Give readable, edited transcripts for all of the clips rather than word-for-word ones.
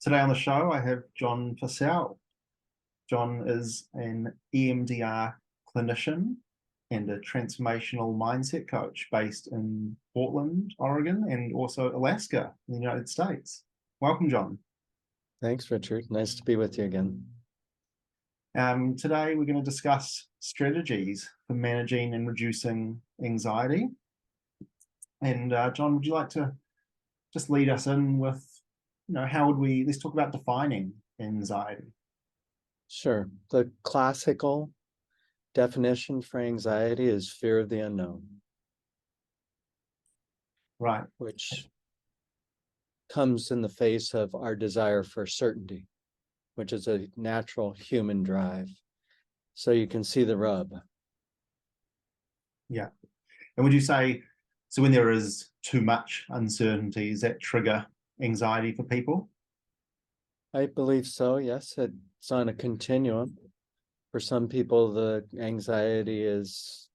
Today on the show, I have John Purcell. John is an EMDR clinician and a transformational mindset coach based in Portland, Oregon, and also Alaska in the United States. Welcome, John. Thanks, Richard. Nice to be with you again. Today, we're going to discuss strategies for managing and reducing anxiety. And John, would you like to just lead us in with, let's talk about defining anxiety. Sure. The classical definition for anxiety is fear of the unknown. Right. Which comes in the face of our desire for certainty, which is a natural human drive. So you can see the rub. Yeah. And would you say, so when there is too much uncertainty, does that trigger anxiety for people? I believe so, yes. It's on a continuum. For some people, the anxiety is,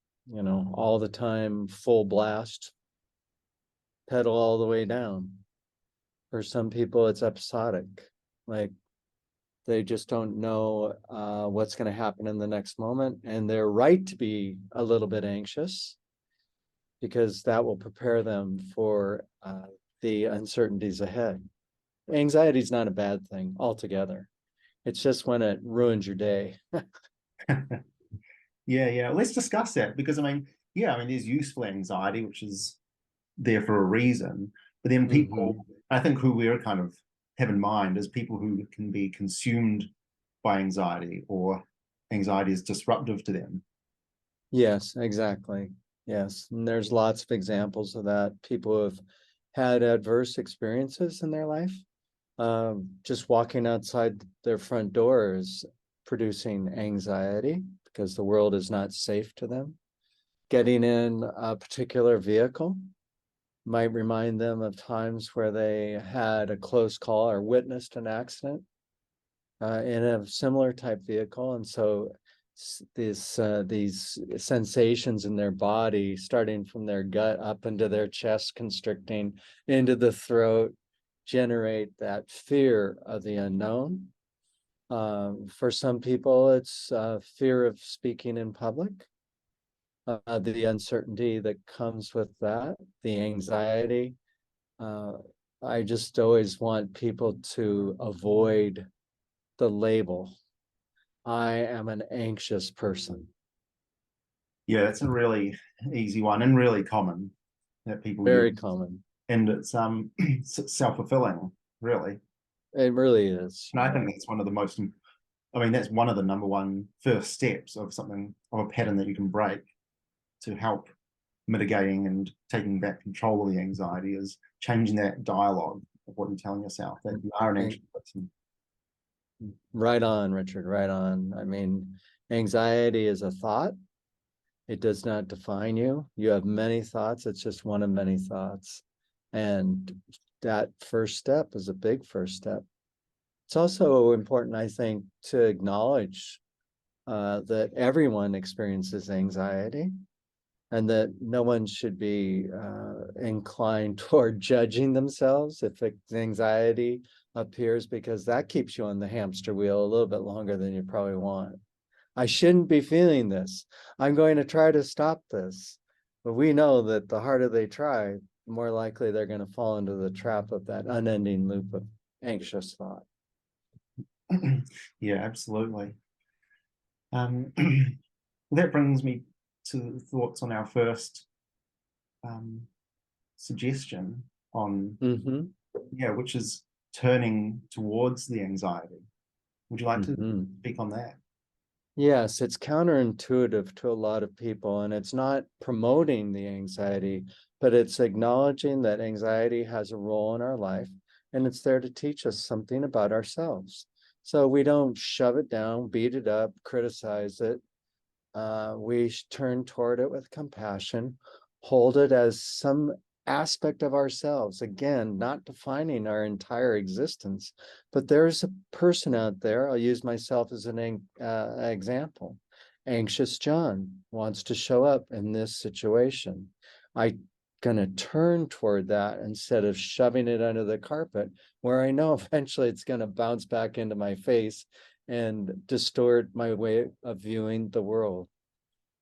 all the time, full blast, pedal all the way down. For some people, it's episodic. Like they just don't know what's going to happen in the next moment. And they're right to be a little bit anxious because that will prepare them for the uncertainties ahead. Anxiety is not a bad thing altogether. It's just when it ruins your day. Yeah. Let's discuss that because there's useful anxiety, which is there for a reason. But then people, I think who we're kind of have in mind is people who can be consumed by anxiety or anxiety is disruptive to them. Yes, exactly. Yes. And there's lots of examples of that. People who have had adverse experiences in their life. Just walking outside their front door is producing anxiety because the world is not safe to them. Getting in a particular vehicle might remind them of times where they had a close call or witnessed an accident in a similar type vehicle. And so these sensations in their body, starting from their gut up into their chest, constricting into the throat, generate that fear of the unknown. For some people, it's fear of speaking in public, the uncertainty that comes with that, the anxiety. I just always want people to avoid the label, I am an anxious person. Yeah, that's a really easy one and really common that people Very use. common. And it's self-fulfilling, really. It really is. And I think that's one of the that's one of the number one first steps of a pattern that you can break to help mitigating and taking back control of the anxiety is changing that dialogue of what you're telling yourself, that you are an anxious person. Right on, Richard, right on. Anxiety is a thought. It does not define you. You have many thoughts. It's just one of many thoughts. And that first step is a big first step. It's also important, I think, to acknowledge that everyone experiences anxiety and that no one should be inclined toward judging themselves if anxiety appears, because that keeps you on the hamster wheel a little bit longer than you probably want. I shouldn't be feeling this. I'm going to try to stop this. But we know that the harder they try, the more likely they're going to fall into the trap of that unending loop of anxious thought. Yeah, absolutely. That brings me to thoughts on our first suggestion on, which is turning towards the anxiety. Would you like to speak on that? Yes, it's counterintuitive to a lot of people, and it's not promoting the anxiety, but it's acknowledging that anxiety has a role in our life, and it's there to teach us something about ourselves. So we don't shove it down, beat it up, criticize it. We turn toward it with compassion, hold it as some aspect of ourselves, again, not defining our entire existence, but there's a person out there. I'll use myself as an example. Anxious John wants to show up in this situation. I going to turn toward that instead of shoving it under the carpet, where I know eventually it's going to bounce back into my face and distort my way of viewing the world.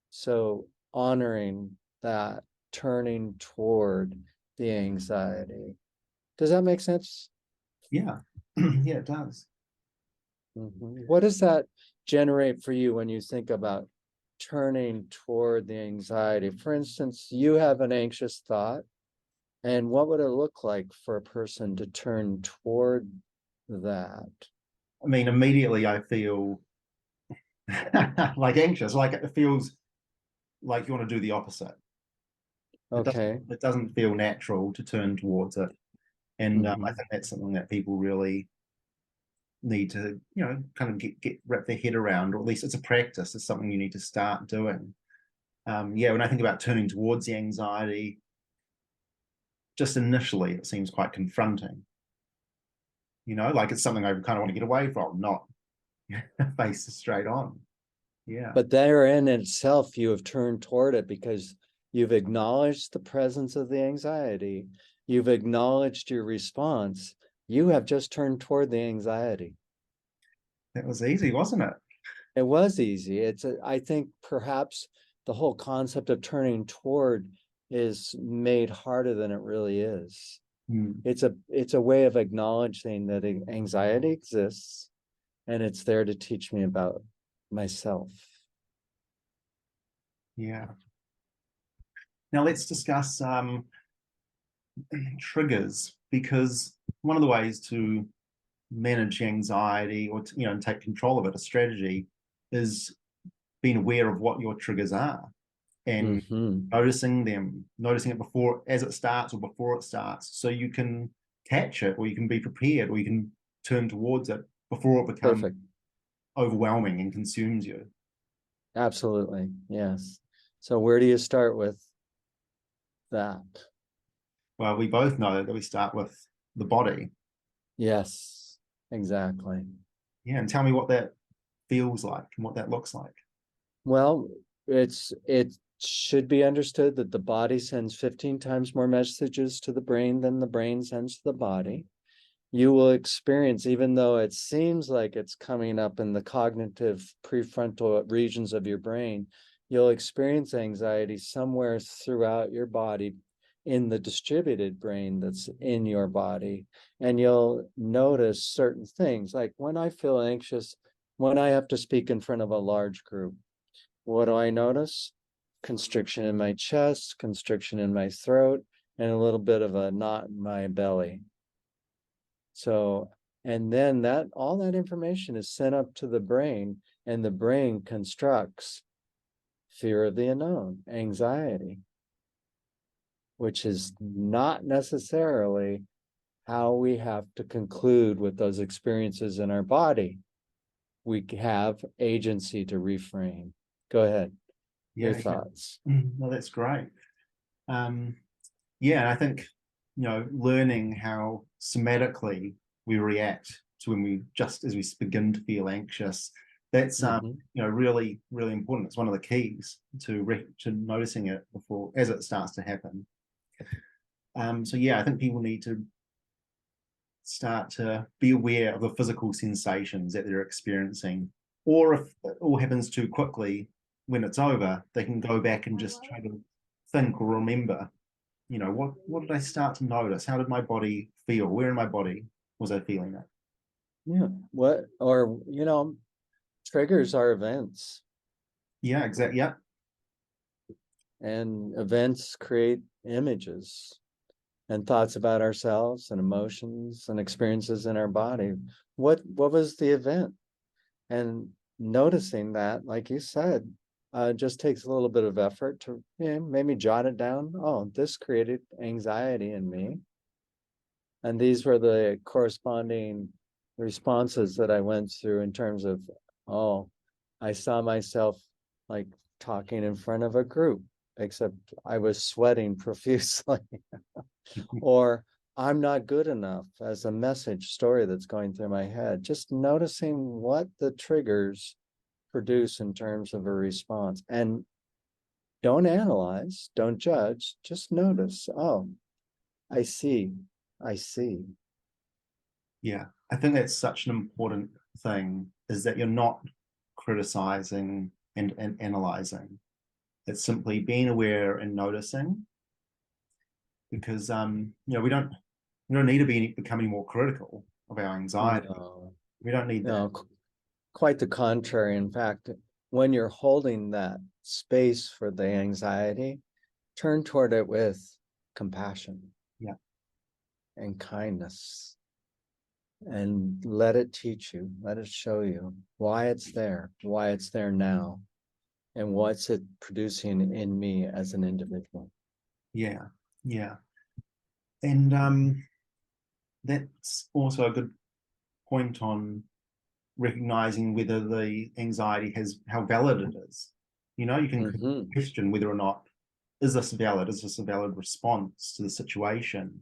So honoring that, turning toward the anxiety. Does that make sense? Yeah. Yeah, it does. What does that generate for you when you think about turning toward the anxiety? For instance, you have an anxious thought, and what would it look like for a person to turn toward that? I mean, immediately I feel like anxious, like it feels like you want to do the opposite. Okay. It doesn't feel natural to turn towards it. And I think that's something that people really need to, kind of get wrap their head around, or at least it's a practice. It's something you need to start doing. Yeah, when I think about turning towards the anxiety, just initially it seems quite confronting. Like it's something I kind of want to get away from, not face straight on. Yeah. But there in itself, you have turned toward it because you've acknowledged the presence of the anxiety. You've acknowledged your response. You have just turned toward the anxiety. That was easy, wasn't it? It was easy. I think perhaps the whole concept of turning toward is made harder than it really is. It's a way of acknowledging that anxiety exists, and it's there to teach me about myself. Yeah. Now let's discuss triggers, because one of the ways to manage anxiety, or to, and take control of it, a strategy, is being aware of what your triggers are and noticing them, noticing it before, as it starts or before it starts, so you can catch it, or you can be prepared, or you can turn towards it before it becomes overwhelming and consumes you. Absolutely. Yes. So where do you start with that? Well, we both know that we start with the body. Yes, exactly. Yeah, and tell me what that feels like and what that looks like. Well, it should be understood that the body sends 15 times more messages to the brain than the brain sends to the body. You will experience, even though it seems like it's coming up in the cognitive prefrontal regions of your brain, you'll experience anxiety somewhere throughout your body in the distributed brain that's in your body. And you'll notice certain things, like when I feel anxious, when I have to speak in front of a large group, what do I notice? Constriction in my chest, constriction in my throat, and a little bit of a knot in my belly. So, and then all that information is sent up to the brain, and the brain constructs fear of the unknown, anxiety, which is not necessarily how we have to conclude with those experiences in our body. We have agency to reframe. Go ahead. Yeah, Your thoughts. Well, that's great. Yeah, and I think, learning how somatically we react to when as we begin to feel anxious, that's really, really important. It's one of the keys to noticing it before, as it starts to happen. So yeah, I think people need to start to be aware of the physical sensations that they're experiencing, or if it all happens too quickly, when it's over, they can go back and just try to think or remember, what did I start to notice? How did my body feel? Where in my body was I feeling that? Yeah. Triggers are events. Yeah, exactly. Yeah. And events create images and thoughts about ourselves and emotions and experiences in our body. What was the event? And noticing that, like you said, just takes a little bit of effort to maybe jot it down. Oh, this created anxiety in me. And these were the corresponding responses that I went through in terms of, oh, I saw myself like talking in front of a group, except I was sweating profusely. Or I'm not good enough as a message story that's going through my head. Just noticing what the triggers produce in terms of a response. And Don't analyze, don't judge, just notice. Oh, I see. I see. Yeah, I think that's such an important thing, is that you're not criticizing and analyzing. It's simply being aware and noticing, because we don't need to be becoming more critical of our anxiety. No, We don't need that. no, quite the contrary. In fact, when you're holding that space for the anxiety, turn toward it with compassion, Yeah, and kindness, and let it teach you, let it show you why it's there now, and what's it producing in me as an individual. yeah, yeah. And that's also a good point on recognizing whether the anxiety has, how valid it is. You know, you can Mm-hmm. question whether or not, is this valid? Is this a valid response to the situation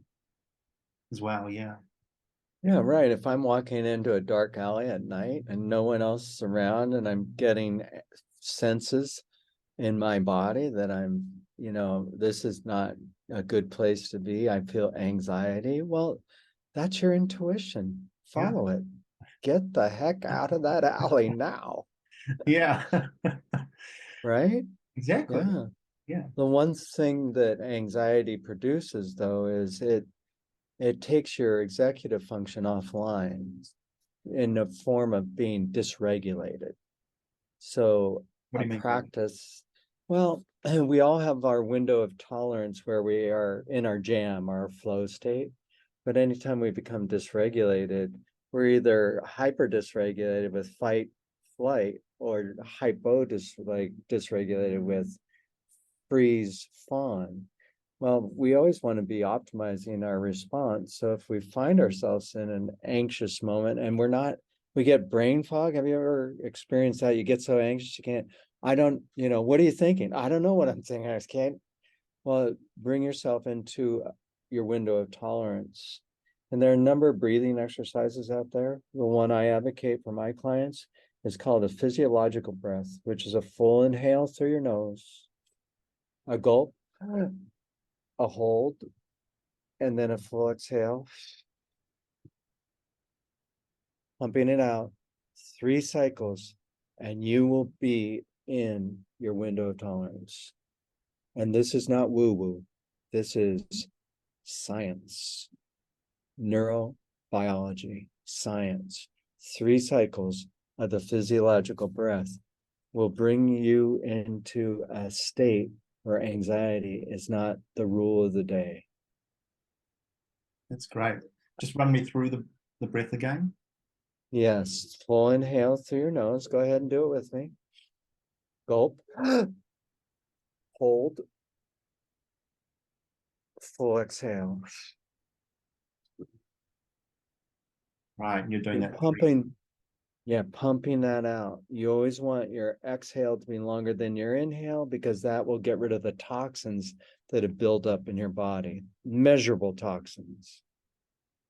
as well? Yeah. Yeah, right. If I'm walking into a dark alley at night and no one else is around, and I'm getting senses in my body that this is not a good place to be, I feel anxiety. Well, that's your intuition. Yeah. Follow it. Get the heck out of that alley now. Yeah. Right? Exactly. Yeah. Yeah. The one thing that anxiety produces, though, is it takes your executive function offline in the form of being dysregulated. So What a do you mean by that? practice, well, we all have our window of tolerance where we are in our jam, our flow state. But anytime we become dysregulated, we're either hyper dysregulated with fight, flight, or dysregulated with freeze, fawn. Well, we always want to be optimizing our response. So if we find ourselves in an anxious moment and we get brain fog. Have you ever experienced that? You get so anxious, you can't, what are you thinking? I don't know what I'm thinking. I just can't. Well, bring yourself into your window of tolerance. And there are a number of breathing exercises out there. The one I advocate for my clients is called a physiological breath, which is a full inhale through your nose, a gulp, a hold, and then a full exhale, pumping it out, 3 cycles, and you will be in your window of tolerance. And this is not woo-woo. This is science, neurobiology, science. 3 cycles of the physiological breath will bring you into a state where anxiety is not the rule of the day. That's great. Just run me through the breath again. Yes, full inhale through your nose. Go ahead and do it with me. Gulp. Hold. Full exhale. Right. And you're doing You're that. pumping that out. You always want your exhale to be longer than your inhale, because that will get rid of the toxins that have built up in your body, measurable toxins.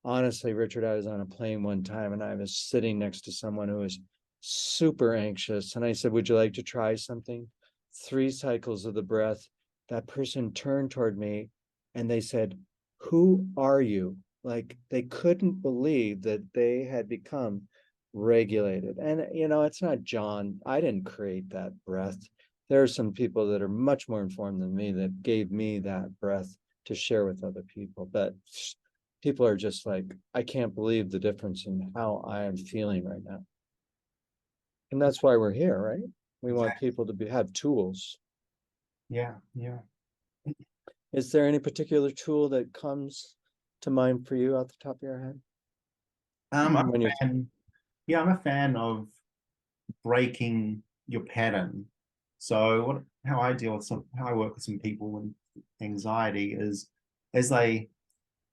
Honestly, Richard, I was on a plane one time and I was sitting next to someone who was super anxious. And I said, would you like to try something? 3 cycles of the breath. That person turned toward me and they said, who are you? Like, they couldn't believe that they had become regulated. And, it's not John. I didn't create that breath. There are some people that are much more informed than me that gave me that breath to share with other people. But people are just like, I can't believe the difference in how I am feeling right now. And that's why we're here, right? We want Exactly. people to have tools. Yeah. Yeah. Is there any particular tool that comes to mind for you off the top of your head? I'm a When you're fan. Yeah, I'm a fan of breaking your pattern. So how I deal with how I work with some people with anxiety is, as they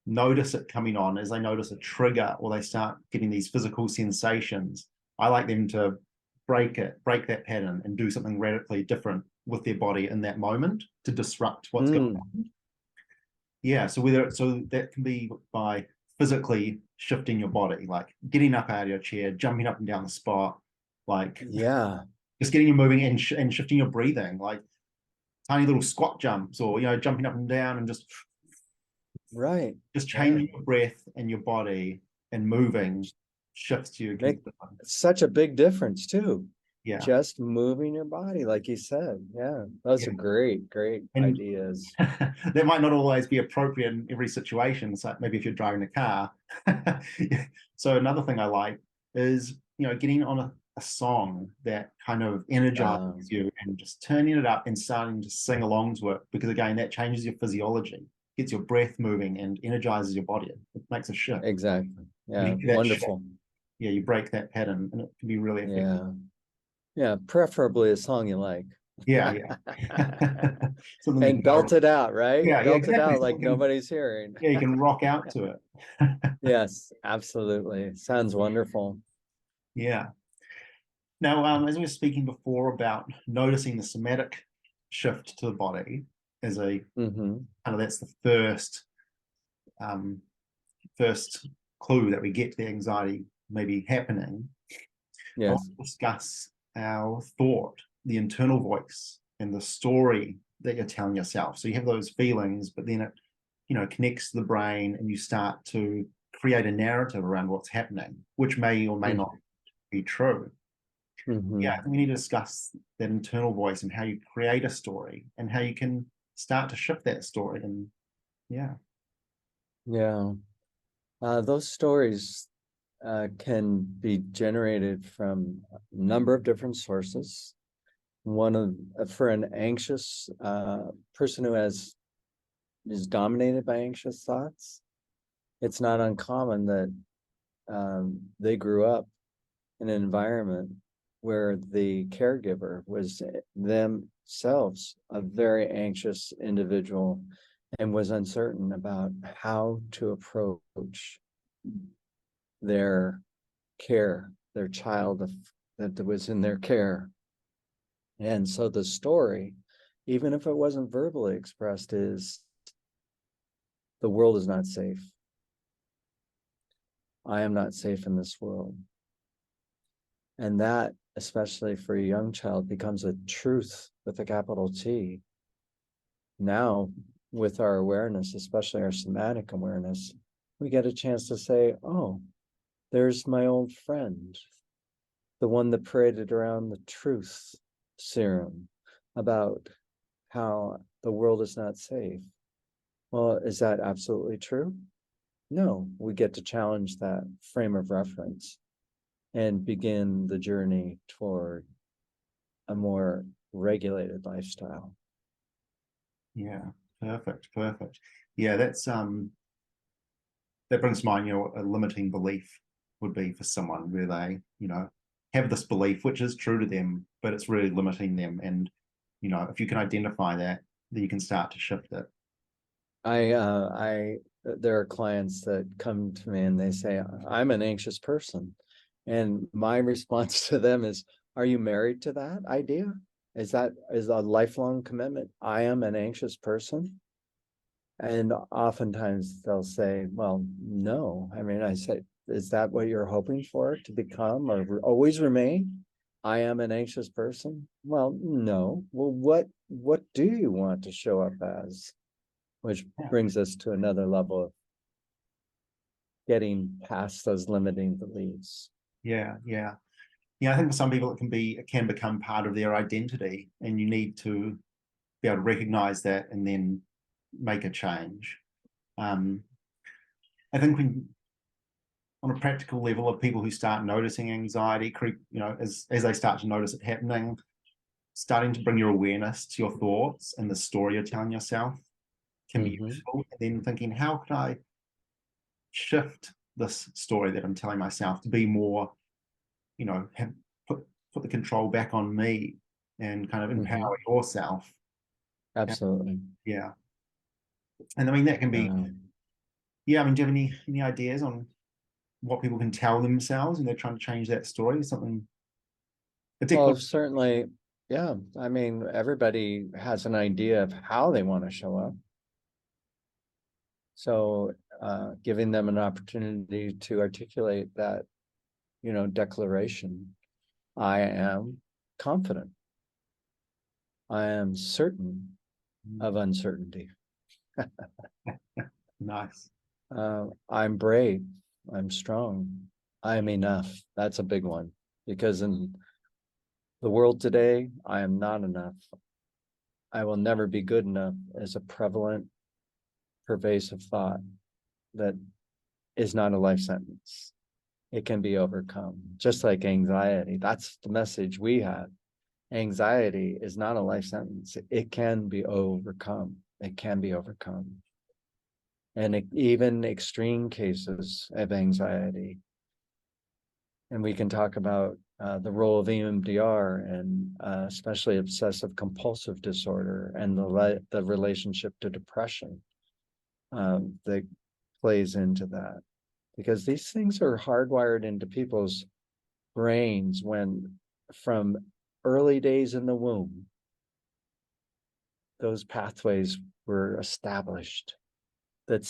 notice it coming on, as they notice a trigger or they start getting these physical sensations, I like them to break that pattern and do something radically different with their body in that moment to disrupt what's going on. Yeah, so that can be by physically shifting your body, like getting up out of your chair, jumping up and down the spot, like yeah, just getting you moving and shifting your breathing. Like tiny little squat jumps, or jumping up and down, and Right. just Yeah. changing your breath and your body and moving shifts you. Make such a big difference too. Yeah. Just moving your body, like you said. Yeah. Those are Yeah. great And ideas. that might not always be appropriate in every situation. So maybe if you're driving a car. So another thing I like is, getting on a song that kind of energizes you and just turning it up and starting to sing along to it. Because again, that changes your physiology, gets your breath moving and energizes your body. It makes a shift. Exactly. Yeah. You Wonderful. you break that pattern, and it can be really effective. Yeah. Yeah. Preferably a song you like. Yeah. And belt it out, right? Yeah, Belt it exactly. out like nobody's hearing. Yeah, you can rock out to it. Yes, absolutely. Sounds wonderful. Yeah. Now, as we were speaking before about noticing the somatic shift to the body as a kind of, that's the first clue that we get to the anxiety maybe happening. I want Yes. to discuss our thought, the internal voice, and the story that you're telling yourself. So you have those feelings, but then it, connects to the brain, and you start to create a narrative around what's happening, which may or may not be true. Yeah, I think we need to discuss that internal voice and how you create a story and how you can start to shift that story. And yeah. Yeah. Those stories can be generated from a number of different sources. For an anxious person who is dominated by anxious thoughts, it's not uncommon that they grew up in an environment where the caregiver was themselves a very anxious individual and was uncertain about how to approach their care, their child that was in their care. And so the story, even if it wasn't verbally expressed, is the world is not safe. I am not safe in this world. And that, especially for a young child, becomes a truth with a capital T. Now, with our awareness, especially our somatic awareness, we get a chance to say, oh, there's my old friend, the one that paraded around the truth serum about how the world is not safe. Well, is that absolutely true? No, we get to challenge that frame of reference and begin the journey toward a more regulated lifestyle. Yeah, perfect. Yeah, that brings to mind, a limiting belief would be for someone where they, have this belief which is true to them, but it's really limiting them. And, if you can identify that, then you can start to shift it. There are clients that come to me and they say, I'm an anxious person. And my response to them is, are you married to that idea? Is a lifelong commitment? I am an anxious person. And oftentimes they'll say, well, no. I mean, I say, is that what you're hoping for to become or always remain? I am an anxious person. Well, no. Well, what do you want to show up as? Which brings us to another level of getting past those limiting beliefs. Yeah. I think for some people it can become part of their identity, and you need to be able to recognize that and then make a change. I think on a practical level, of people who start noticing anxiety creep, as they start to notice it happening, starting to bring your awareness to your thoughts and the story you're telling yourself can be useful. And then thinking, how could I shift this story that I'm telling myself to be more, put the control back on me and kind of empower yourself. Absolutely. Yeah. And I mean, that can be, do you have any ideas on what people can tell themselves when they're trying to change that story? Something particular? Well, certainly, yeah. I mean, everybody has an idea of how they want to show up. So giving them an opportunity to articulate that, declaration. I am confident. I am certain of uncertainty. Nice. I'm brave. I'm strong. I'm enough. That's a big one, because in the world today, I am not enough. I will never be good enough is a prevalent, pervasive thought that is not a life sentence. It can be overcome, just like anxiety. That's the message we have. Anxiety is not a life sentence. It can be overcome. It can be overcome. And even extreme cases of anxiety. And we can talk about the role of EMDR and especially obsessive compulsive disorder and the relationship to depression that plays into that. Because these things are hardwired into people's brains when, from early days in the womb, those pathways were established that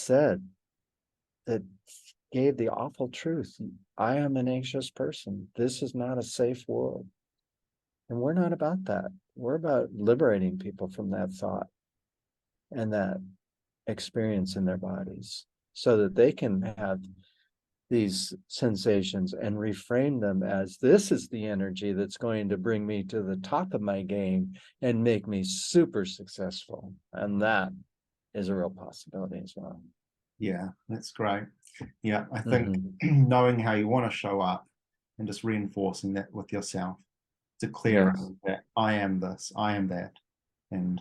gave the awful truth. I am an anxious person. This is not a safe world. And we're not about that. We're about liberating people from that thought and that experience in their bodies so that they can have these sensations and reframe them as, this is the energy that's going to bring me to the top of my game and make me super successful. And that is a real possibility as well. Yeah, that's great. Yeah, I think knowing how you want to show up and just reinforcing that with yourself to clear that I am this, I am that. And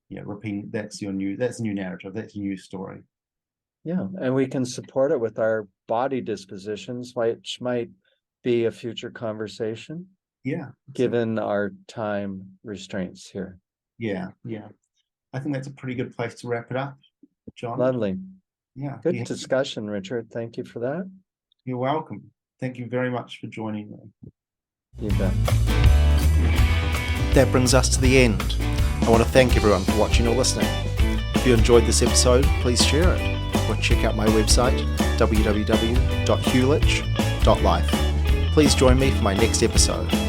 yeah, repeating that's a new narrative, that's a new story. Yeah, and we can support it with our body dispositions, which might be a future conversation. Yeah. Given our time restraints here. Yeah, yeah. I think that's a pretty good place to wrap it up, John. Lovely. Yeah. Good discussion, Richard. Thank you for that. You're welcome. Thank you very much for joining me. You bet. That brings us to the end. I want to thank everyone for watching or listening. If you enjoyed this episode, please share it or check out my website, www.huljich.life. Please join me for my next episode.